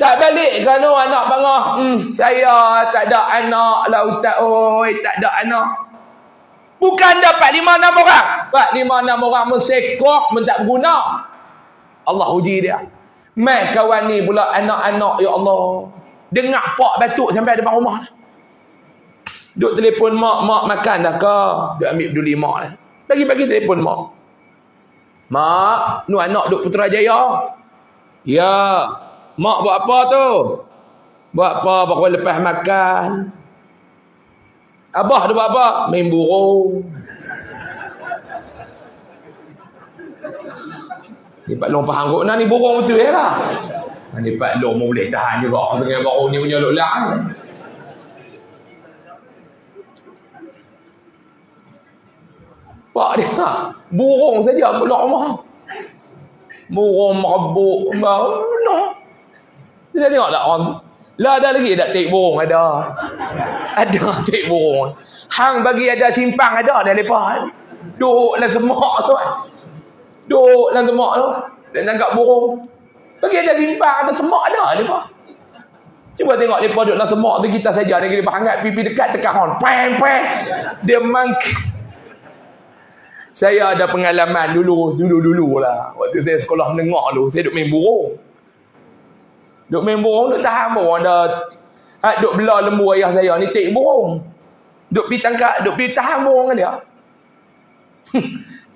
Tak balik kan anak bangah. Saya tak ada anak lah ustaz. Oi, tak ada anak. Bukan dapat 5-6 orang. Dapat 5-6 orang mensekok, tak berguna. Allah uji dia. Mai kawan ni pula anak-anak, ya Allah. Dengar pak batuk sampai depan rumah. Duk telefon mak makan dah ke? Duk ambil peduli mak dah. Bagi telefon mak. Mak, nu anak duk Putrajaya. Ya. Mak buat apa tu? Buat apa baru lepas makan? Abah tu buat apa? Main burung. Ni Pak Long faham kot. Nah ni burung betul lah. Ni Pak Long pun boleh tahan juga. Sengai burung ni punya lok-lak. Pak dia burung saja pula rumah. Burung merebuk. Nah. Dia tengok tak orang? Lah ada lagi tak tik burung ada. Ada tik burung. Hang bagi ada simpang ada dah lepas. Duk dalam semak tu. Duk dalam semak tu. Dan tangkap burung. Bagi ada simpang ada semak ada lepas. Cuba tengok lepas duduk dalam semak tu kita saja dia lepas hangat pipi dekat tekan hon. Pang. Dia Saya ada pengalaman dulu lah. Waktu saya sekolah menengah dulu, saya duk main burung. Duk main burung, duk tahan burung. Duk belah lembu ayah saya ni tik burung. Duk pergi tangkap, duk pergi tahan burung kan dia.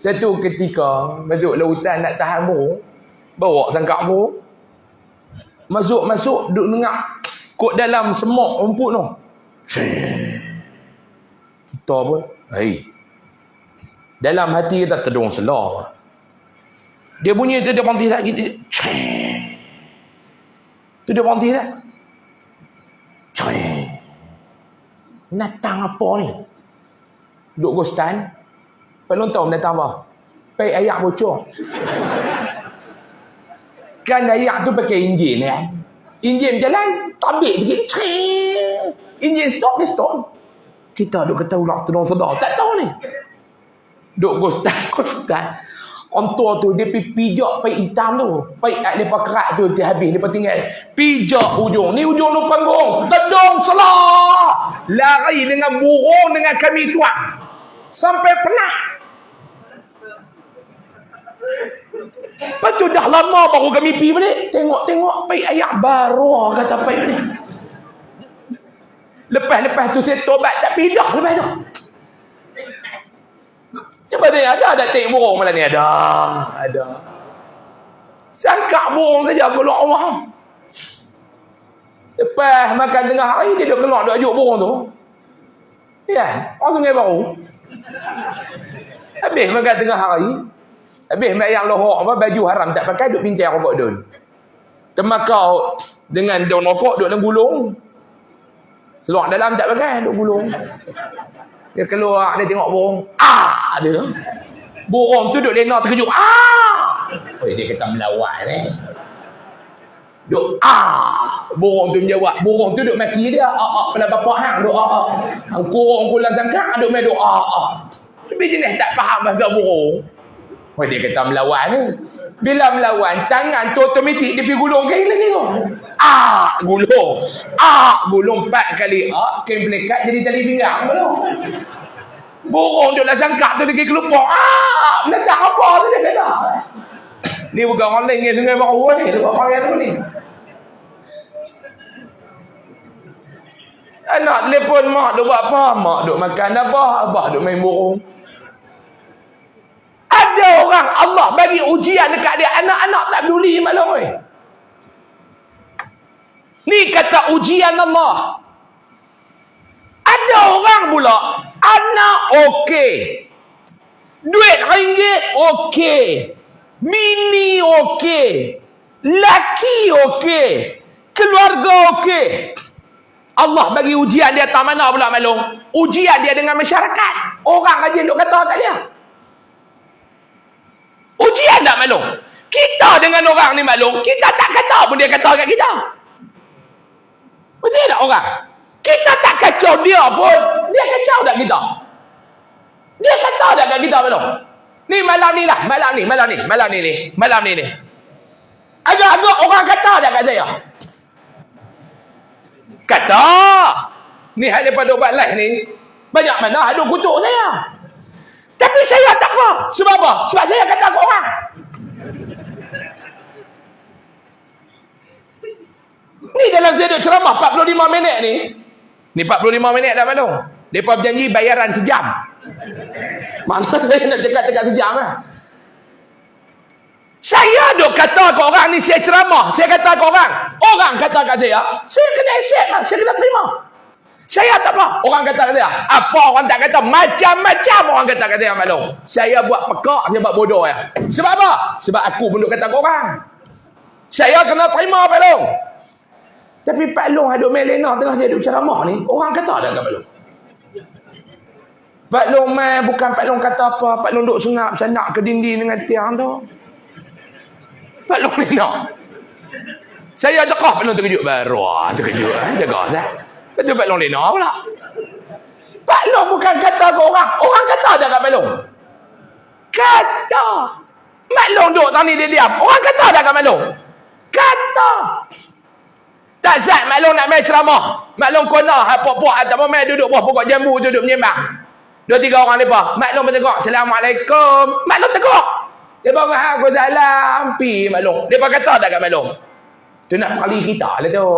Satu ketika masuk lautan nak tahan burung, bawa tangkap burung. Masuk duk dengar kot dalam semak rumput tu. Kita pun, dalam hati kita terdung selah. Dia bunyi tu dia berhenti tak gitu. Tu dia berhenti tak. Natang apa ni? Duk gostan. Pelon tahu natang apa? Pai ayak bocor. Kan ayak tu pakai enjin kan. Enjin jalan, tabik sikit. Enjin stop. Kita duk kata ulang terdung selah. Tak tahu ni. Duk gostan. Ontor tu dia pergi pijak pai hitam tu. Pai lepas kerak tu dia habis lepas tinggal. Pijak ujung. Ni ujung tu panggung. Tedong selah. Lari dengan burung dengan kami tuan. Sampai penat. Lepas tu dah lama baru kami pergi balik. Tengok pai ayak baru kata pai balik. Lepas tu saya tobat tak pindah lepas tu. Cuba tanya, ada tik burung malam ni? Ada. Sangkak burung saja keluar rumah. Lepas makan tengah hari, dia duduk keluar, duduk ajuk burung tu. Ya, orang Sungai Baru. Habis makan tengah hari. Habis mak yang lohok apa, baju haram tak pakai, duduk pintai rokok dun. Temakau dengan daun rokok, duduk dalam gulung. Seluar dalam tak pakai, duduk gulung. Dia keluar, dia tengok burung. Dia. Burung tu duduk lena terkejut. Dia kata melawat Duk burung tu menjawab. Burung tu duk maki dia. Pada bapak hang duk hang kurung kulang sangkak duk main duk Tapi jenis tak faham bahasa burung. Dia kata melawan Bila melawan, tangan tu otomatik dia pergi gulung kain lagi tu. Gulung 4 kali. Kain pelekat jadi tali pinggang tu. Burung duk dalam sangkak tu lagi kelupak. Menentang apa tu dia kata. Ni bukan orang lain yang Sungai Baru ni. Dia buat panggil tu ni. Anak telefon mak duk buat apa? Mak duk makan apa? Abah duk main burung. Ada orang Allah bagi ujian dekat dia. Anak-anak tak peduli malam ni. Ni kata ujian Allah. Ada orang pula. Anak okey. Duit ringgit okey. Bini okey. Laki okey. Keluarga okey. Allah bagi ujian dia tak mana pula malum. Ujian dia dengan masyarakat. Orang aja duk kata kat dia. Ujian tak malum. Kita dengan orang ni malum. Kita tak kata pun dia kata kat kita. Betul tak orang? Kita tak kacau dia pun. Dia kacau tak kita? Dia kata tak kat kita malum. Ni malam ni lah. Malam ni. Agak-agak orang kata tak kat saya. Kata. Ni hal daripada ubat live ni. Banyak mana ada kutuk saya. Tapi saya tak apa. Sebab apa? Sebab saya kata ke orang. Ni dalam saya duduk ceramah 45 minit ni. Ni 45 minit dah maklum. Mereka berjanji bayaran sejam. Mana saya nak cakap sejam lah. Saya duk kata ke orang ni, saya ceramah. Saya kata ke orang. Orang kata kat saya kena accept lah. Saya kena terima. Saya tak apa. Orang kata kat saya. Apa orang tak kata? Macam-macam orang kata kat saya maklum. Saya buat pekak, saya buat bodoh ya. Sebab apa? Sebab aku pun duk kata ke orang. Saya kena terima Pak Long. Tapi Pak Long aduk melena tengah saya duk ceramah ni. Orang kata tak kat Pak Long? Pak Long bukan Pak Long kata apa. Pak Long duk sengap sanak ke dinding dengan tiang tu. Pak Long ni nak. Saya dekah Pak Long terkejut baru. Terkejut. Jaga saya. Lepas tu Pak Long lena pula. Pak Long bukan kata ke orang. Orang kata dah kat Pak Long. Kata. Mak Long duduk tadi dia diam. Orang kata dah kat Mak Long. Kata. Tak sat Mak Long nak main ceramah. Mak Long kona puak-puak tak mau main duduk buah pokok jambu duduk menyembang. 2-3 orang lepas. Mak Long bertengok. Assalamualaikum. Mak Long tegak. Dia bangun aku salam. Pi Mak Long. Dia kata dah kat Mak Long. Tu nak kali kita lah tu.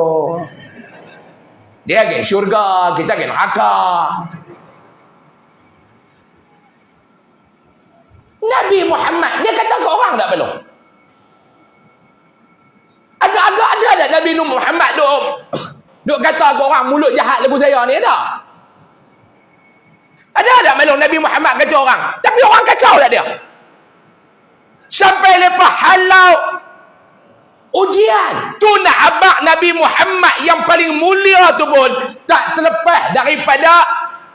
Dia ke syurga, kita ke neraka. Nabi Muhammad, dia kata ke orang tak belum? Agak-agak ada tak Nabi Muhammad duk kata ke orang mulut jahat lepas saya ni ada? Ada tak belum Nabi Muhammad kata orang? Tapi orang kacau tak dia? Sampai lepas halau ujian. Tu nak abang Nabi Muhammad yang paling mulia tu pun tak terlepas daripada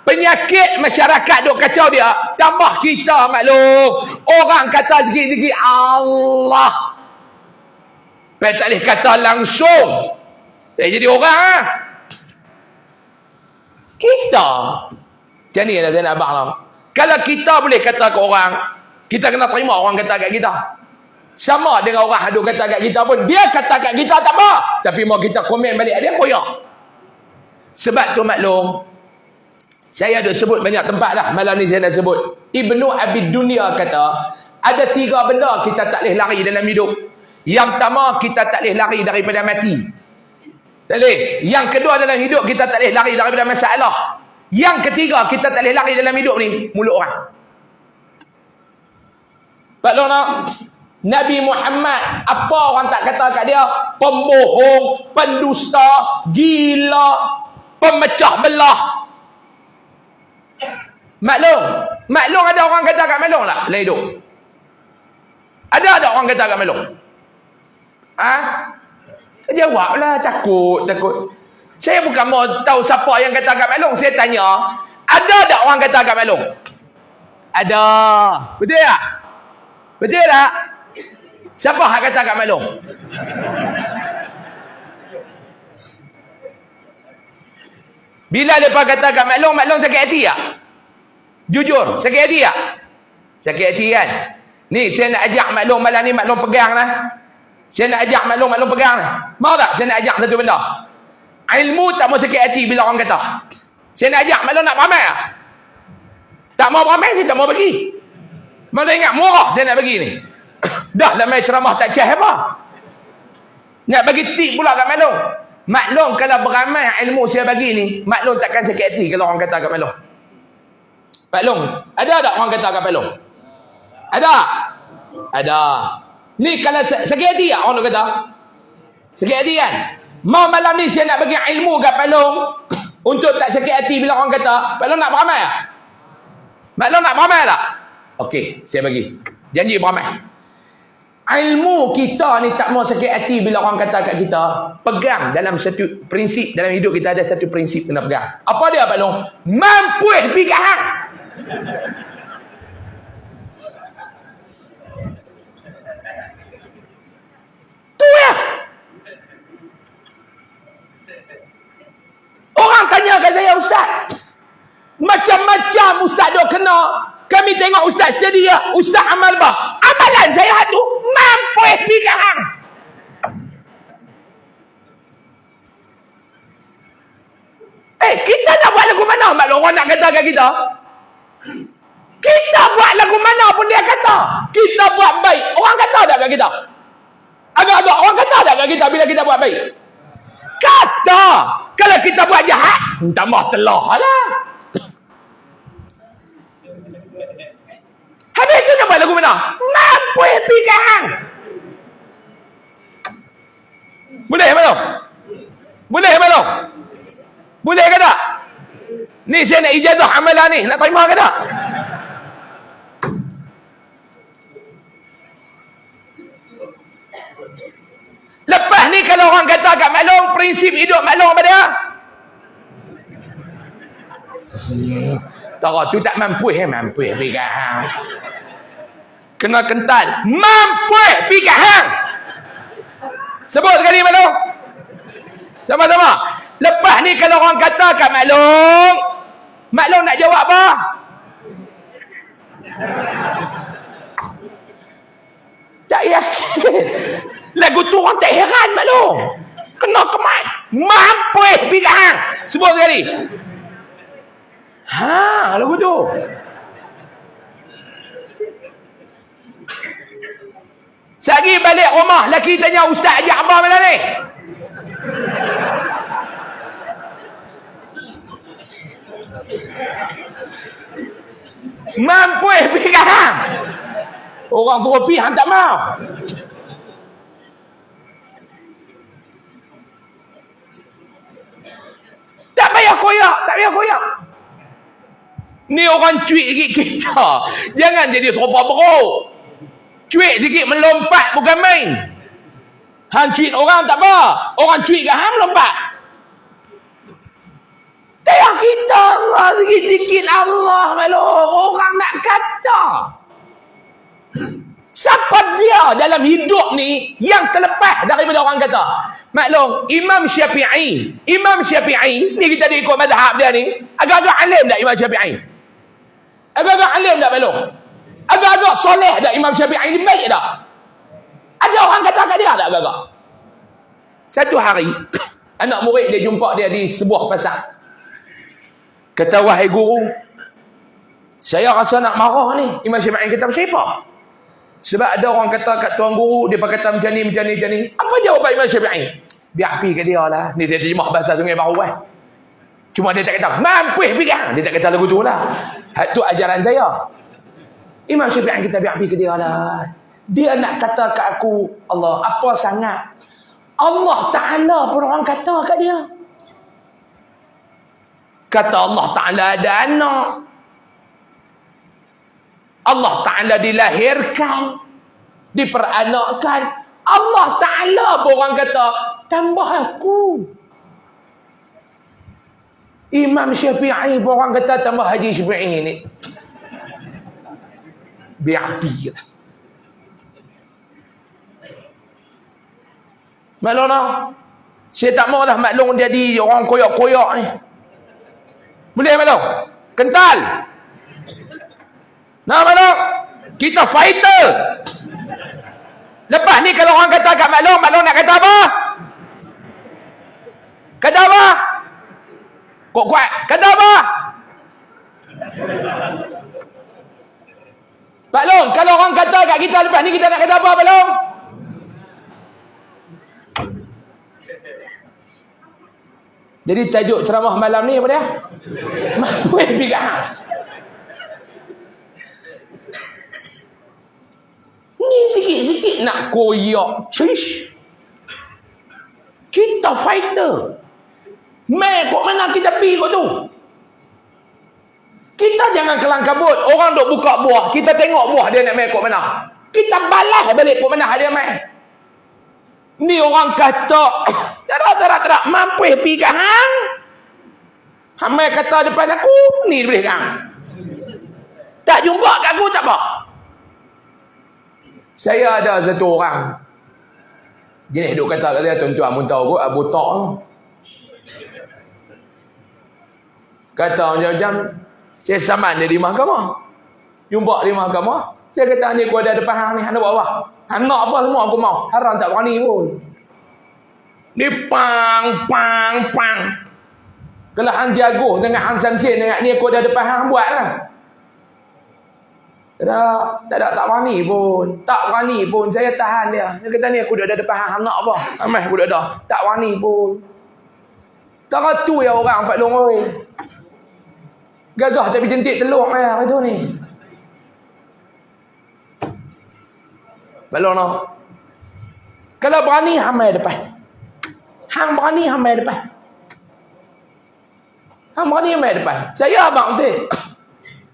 penyakit masyarakat duk kacau dia. Tambah kita maklum. Orang kata sikit-sikit Allah. Baik tak boleh kata langsung. Tak jadi orang ha? Kita. Macam ni lah saya nak abang lah. Kalau kita boleh kata ke orang, kita kena terima orang kata kat kita. Sama dengan orang hadut kata kat kita pun. Dia kata kat kita tak apa. Tapi mau kita komen balik. Dia koyak. Sebab tu maklum. Saya ada sebut banyak tempat lah. Malam ni saya nak sebut. Ibnu Abi Dunia kata. Ada 3 benda kita tak boleh lari dalam hidup. Yang pertama kita tak boleh lari daripada mati. Tak boleh. Yang kedua dalam hidup kita tak boleh lari daripada masalah. Yang ketiga kita tak boleh lari dalam hidup ni. Mulut orang. Pak Long nak. Nabi Muhammad, apa orang tak kata kat dia? Pembohong, pendusta, gila, pemecah belah. Maklum ada orang kata kat Maklum tak? Dalam hidup. Ada orang kata kat Maklum? Ha? Jawablah, takut. Saya bukan mau tahu siapa yang kata kat Maklum. Saya tanya, ada tak orang kata kat Maklum? Ada. Betul tak? Betul tak? Siapa hak kata kat Maklum? Bila mereka kata kat Maklum sakit hati tak? Jujur, sakit hati tak? Sakit hati kan? Ni saya nak ajak Maklum malam ni, Maklum pegang lah. Saya nak ajak Maklum pegang lah. Mau tak saya nak ajak satu benda? Ilmu tak mau sakit hati bila orang kata. Saya nak ajak Maklum nak beramai tak? Tak mau beramai, saya tak mau bagi. Maklum ingat murah saya nak bagi ni. Dah lah main ceramah tak cah apa. Nak bagi tip pula kat Maklum. Maklum kalau beramai ilmu saya bagi ni, Maklum takkan sakit hati kalau orang kata kat Maklum. Maklum, ada tak orang kata kat Maklum? Ada? Ada. Ni kalau sakit hati tak orang kata? Sakit hati kan? Mau malam ni saya nak bagi ilmu kat Maklum untuk tak sakit hati bila orang kata, Maklum nak beramai tak? Maklum nak beramai tak? Okey, saya bagi. Janji beramai. Ilmu kita ni tak mau sakit hati bila orang kata kat kita. Pegang dalam satu prinsip. Dalam hidup kita ada satu prinsip kena pegang. Apa dia Pak Long? Mampuih pergi hang. Tu ya. Orang tanya kat saya, Ustaz, macam-macam Ustaz dok kena. Kami tengok Ustaz sedia. Ustaz amal bah. Amalan saya tu mampu pergi hang. kita nak buat lagu mana maklum orang nak kata kat kita? Kita buat lagu mana pun dia kata. Kita buat baik. Orang kata tak kat kita? Agak-agak orang kata tak kat kita bila kita buat baik? Kata. Kalau kita buat jahat, tambah telah lah. Habis tu nak buat lagu mana? Mampu pigang. Boleh maklum? Boleh maklum? Boleh ke tak? Ni saya nak ijazah amalan ni. Nak terima ke tak? Lepas ni kalau orang kata kat maklum, prinsip hidup maklum apa dia? Tara tu tak mampu mampu pigang. Kena kental. Mampu pigang. Sebut sekali maklum. Sama-sama. Lepas ni kalau orang kata kat maklum, maklum nak jawab apa? Tak yakin. Lagu tu orang tak heran maklum. Kena kemat. Mampu pigang. Sebut sekali. Ha, lagu tu. Sagi balik rumah, laki tanya ustaz ajak abang mana ni? Mampu pigang. Orang suruh pi hang tak mau. Tak payah koyak, tak payah koyak. Ni orang cuik sikit kita. Jangan jadi serupa beruk. Cuik sikit melompat bukan main. Hang cuik orang tak apa. Orang cuik ke hang lompat. Tayang kita Allah sikit-sikit Allah maklum. Orang nak kata. Siapa dia dalam hidup ni yang terlepas daripada orang kata? Maklum, Imam Syafi'i. Imam Syafi'i, ni kita ikut mazhab dia ni. Agak-agak alim tak Imam Syafi'i? Agak-agak alim tak maklum? Agak-agak soleh tak Imam Syafi'i ni? Baik tak? Ada orang kata kat dia tak agak-agak? Satu hari, anak murid dia jumpa dia di sebuah pasar. Kata, wahai guru, saya rasa nak marah ni. Imam Syafi'i kata, siapa? Sebab ada orang kata kat tuan guru, dia kata macam ni, macam ni, macam ni. Apa jawapan Imam Syafi'i? Biar pergi ke dia lah. Ni dia terjemah bahasa Sungai Baru Cuma dia tak kata, mampu pigang. Dia tak kata lagu tu lah. Itu ajaran saya. Imam Syafi'i kata, biar pergi ke dia lah. Dia nak kata kat aku, Allah, apa sangat? Allah Ta'ala pun orang kata kat dia. Kata Allah Ta'ala ada anak. Allah Ta'ala dilahirkan, diperanakkan. Allah Ta'ala pun orang kata, tambah aku. Imam Syafi'i pun orang kata, tambah Haji Syafi'i ni. Biar pergi lah. Maklum tak? Saya tak maulah maklum jadi orang koyak-koyak ni. Boleh maklum? Kental. Nah maklum? Kita fighter. Lepas ni kalau orang kata kat maklum, maklum nak kata apa? Kata apa? Kok kuat? Kata apa? Maklum, kalau orang kata kat kita lepas ni, kita nak kata apa maklum? Jadi tajuk ceramah malam ni apa dia? Mampu pigang. Ni sikit-sikit nak koyak. Syish. Kita fighter. Mai kok mana kita pergi kot tu? Kita jangan kelang kabut. Orang duk buka buah, kita tengok buah dia nak mai kok mana. Kita balas balik kok mana dia mai. Ni orang kata tak mampu pergi kat hang. Hamai kata depan aku, ni boleh kang. Tak jumpa kat aku tak apa. Saya ada satu orang jenis duk kata kat dia, tuan-tuan mun tahu kot Abu Tok. Kata macam-macam, saya saman dia di mahkamah. Jumpa di mahkamah, saya kata ni aku ada depan hang ni, hang nak buat apa? Hang nak apa semua aku mau. Haram tak berani pun. Ni pang. Kalau hang jago dengan hang sangsin dengan ni aku dah depan hang buat lah. Tak berani pun. Tak berani pun. Saya tahan dia. Dia kata ni aku dah depan hang nak apa? Amai aku dah. Tak berani pun. Tak tu ya orang Pak Long oi. Gagah tapi jentik telur ya itu ni. Pak Long no. Kalau berani hang mai depan. Hang berani hang mai depan. Hang berani mai depan. Saya abang betul.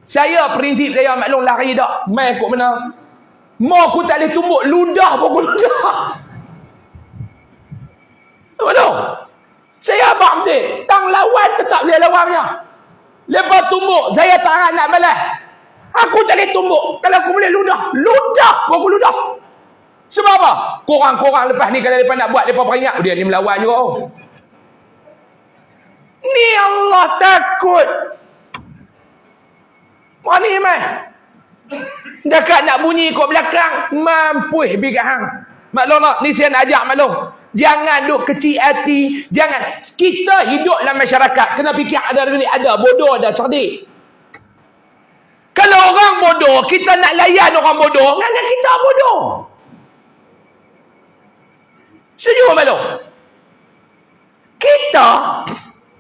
Saya prinsip saya Mak Long lari dak. Mai kok mana? Mau aku tak boleh tumbuk ludah pun aku ludah. Mak Long. Saya abang betul. Tang lawan tetap boleh lawan punya. Lepas tumbuk saya tangan nak balas. Aku tak boleh tumbuk. Kalau aku boleh ludah pun aku ludah. Sebab apa? Korang-korang lepas ni kalau depa nak buat depa peringat dia ni melawan juga. Ni Allah takut. Berani mai. Dekat nak bunyi kat belakang, mampus bigat hang. Mak Long nak, ni saya nak ajak Mak Long. Jangan duk kecil hati, jangan. Kita hidup dalam masyarakat, kena fikir ada ni, ada bodoh, ada cerdik. Kalau orang bodoh, kita nak layan orang bodoh, ngangkat kita bodoh. Setuju Mak Long? Kita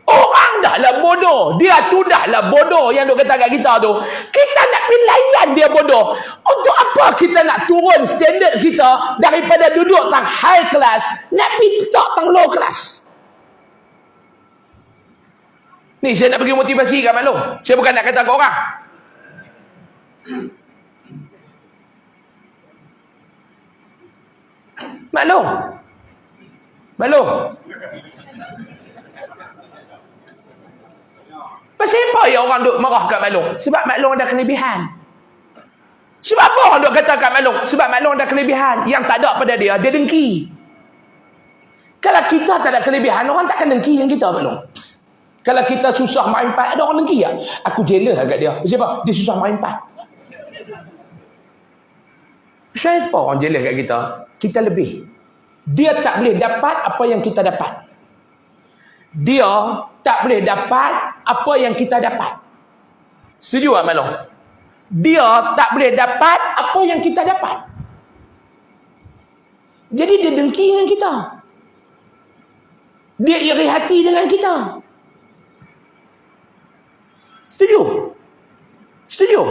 orang dah lah bodoh. Dia tu dah lah bodoh yang duk kata kat kita tu. Kita nak pergi layan dia bodoh. Untuk apa kita nak turun standard kita daripada duduk tang high class nak pergi tang low class? Ni saya nak bagi motivasi kat Mak Long. Saya bukan nak kata kat orang. Mak Long. Pasal apa ya orang duk marah kat Mak Long? Sebab Mak Long ada kelebihan. Sebab apa orang duk kata kat Mak Long? Sebab Mak Long ada kelebihan. Yang tak ada pada dia dengki. Kalau kita tak ada kelebihan, orang takkan dengki dengan kita Mak Long. Kalau kita susah main empat, ada orang dengki tak? Aku jealous kat dia. Pasal apa? Dia susah main empat. Pasal apa orang jealous kat kita? Kita lebih. Dia tak boleh dapat apa yang kita dapat. Dia tak boleh dapat apa yang kita dapat. Setuju tak Mak Long? Dia tak boleh dapat apa yang kita dapat. Jadi dia dengki dengan kita. Dia iri hati dengan kita. Setuju? Setuju?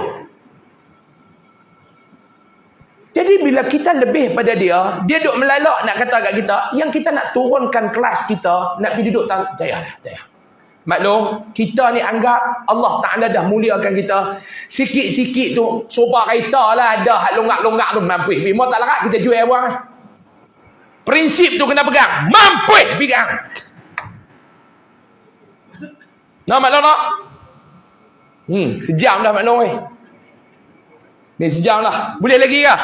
Jadi bila kita lebih pada dia, dia duk melalak nak kata kat kita, yang kita nak turunkan kelas kita, nak pergi duduk jaya. Mak Long, kita ni anggap Allah Ta'ala dah muliakan kita. Sikit-sikit tu, sopa kereta lah, ada hak longgak-longgak tu, mampus. Mau tak larat, kita jual orang. Prinsip tu kena pegang. Mampus, pegang. Nah, Mak Long nak? Sejam dah Mak Long. Ni sejam dah. Boleh lagi ke?